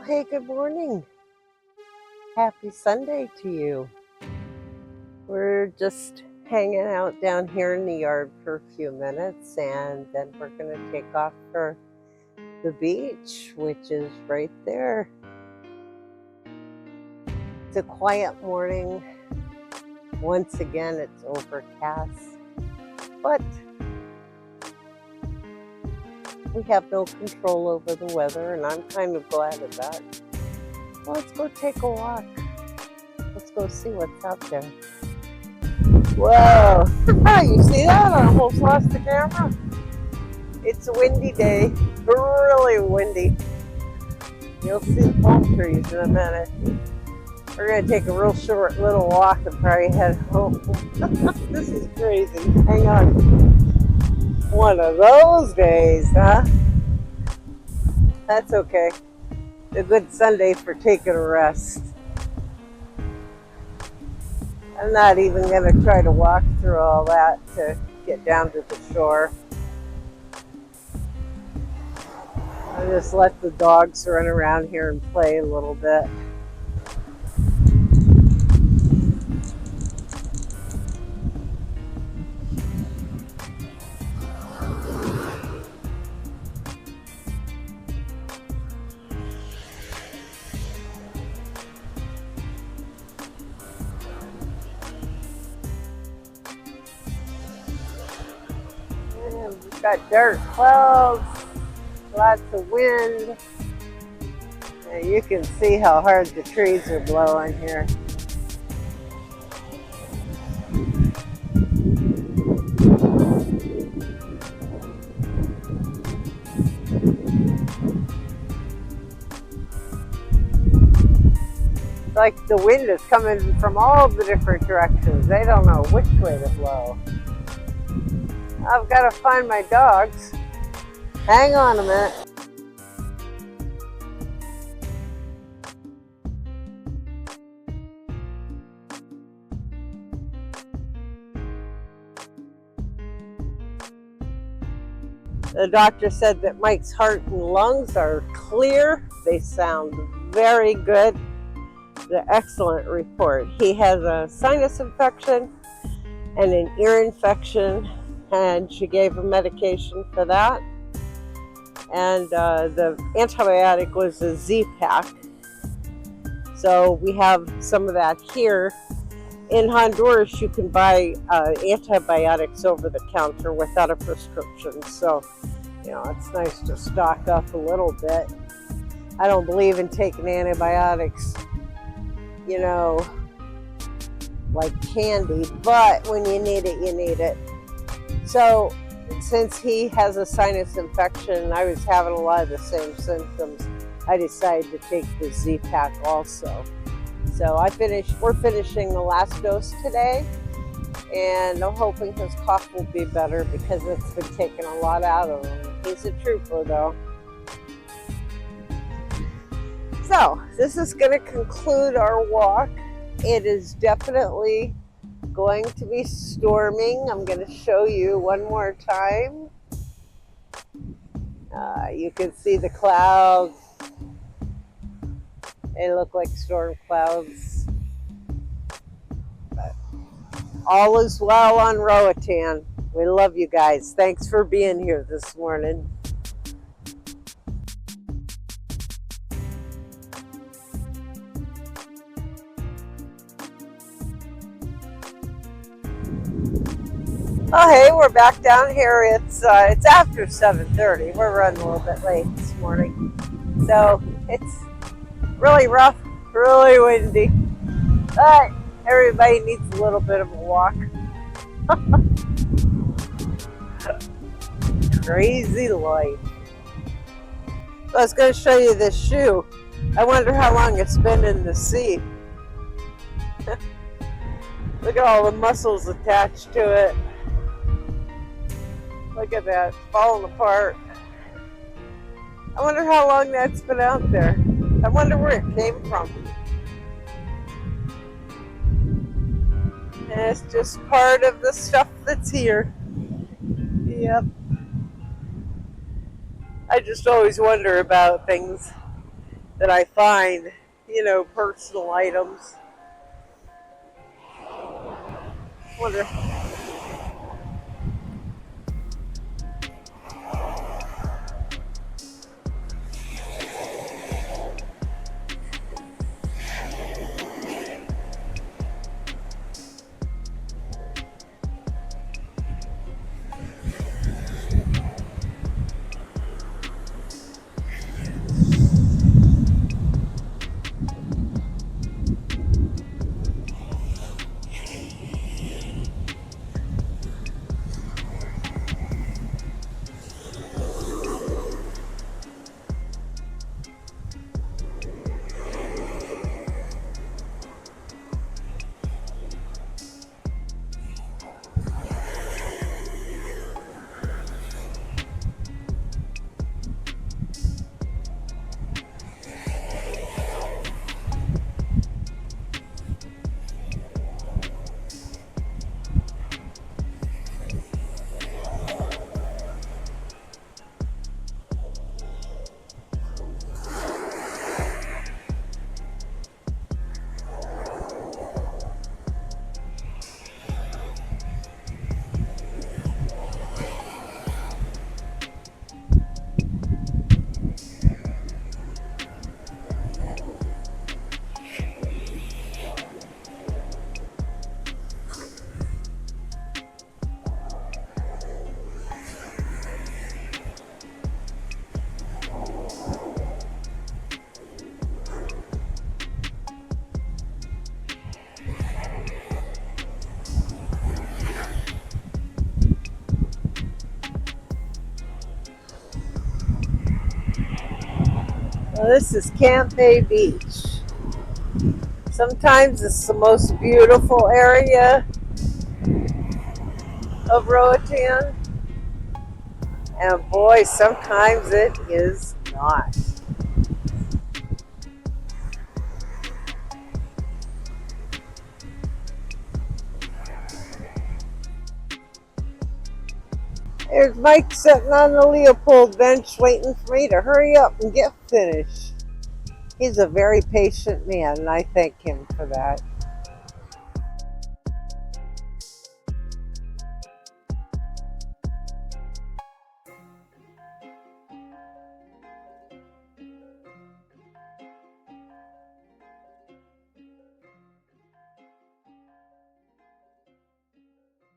Hey, good morning. Happy Sunday to you. We're just hanging out down here in the yard for a few minutes and then we're going to take off for the beach, which is right there. It's a quiet morning. Once again, it's overcast, but we have no control over the weather, and I'm kind of glad of that. Let's go take a walk. Let's go see what's out there. Whoa! You see that? I almost lost the camera. It's a windy day. Really windy. You'll see the palm trees in a minute. We're going to take a real short little walk and probably head home. This is crazy. Hang on. One of those days, huh? That's okay. A good Sunday for taking a rest. I'm not even going to try to walk through all that to get down to the shore. I just let the dogs run around here and play a little bit. We've got dark clouds, lots of wind. And you can see how hard the trees are blowing here. It's like the wind is coming from all the different directions. They don't know which way to blow. I've got to find my dogs. Hang on a minute. The doctor said that Mike's heart and lungs are clear. They sound very good. The excellent report. He has a sinus infection and an ear infection, and she gave him medication for that. And the antibiotic was a Z-Pack. So we have some of that here. In Honduras, you can buy antibiotics over the counter without a prescription. So, it's nice to stock up a little bit. I don't believe in taking antibiotics, like candy, but when you need it, you need it. So, since he has a sinus infection and I was having a lot of the same symptoms, I decided to take the Z-Pack also. So we're finishing the last dose today, and I'm hoping his cough will be better because it's been taking a lot out of him. He's a trooper though. So this is going to conclude our walk. It is definitely going to be storming. I'm going to show you one more time. You can see the clouds. They look like storm clouds. But all is well on Roatan. We love you guys. Thanks for being here this morning. Oh, hey, we're back down here. It's after 7:30. We're running a little bit late this morning. So it's really rough, really windy. But everybody needs a little bit of a walk. Crazy life. So I was going to show you this shoe. I wonder how long it's been in the sea. Look at all the muscles attached to it. Look at that, it's falling apart. I wonder how long that's been out there. I wonder where it came from. And it's just part of the stuff that's here. Yep. I just always wonder about things. that I find, personal items. Wonder. Well, this is Camp Bay Beach. Sometimes it's the most beautiful area of Roatan, and boy, sometimes it is not. There's Mike sitting on the Leopold bench waiting for me to hurry up and get finished. He's a very patient man, and I thank him for that.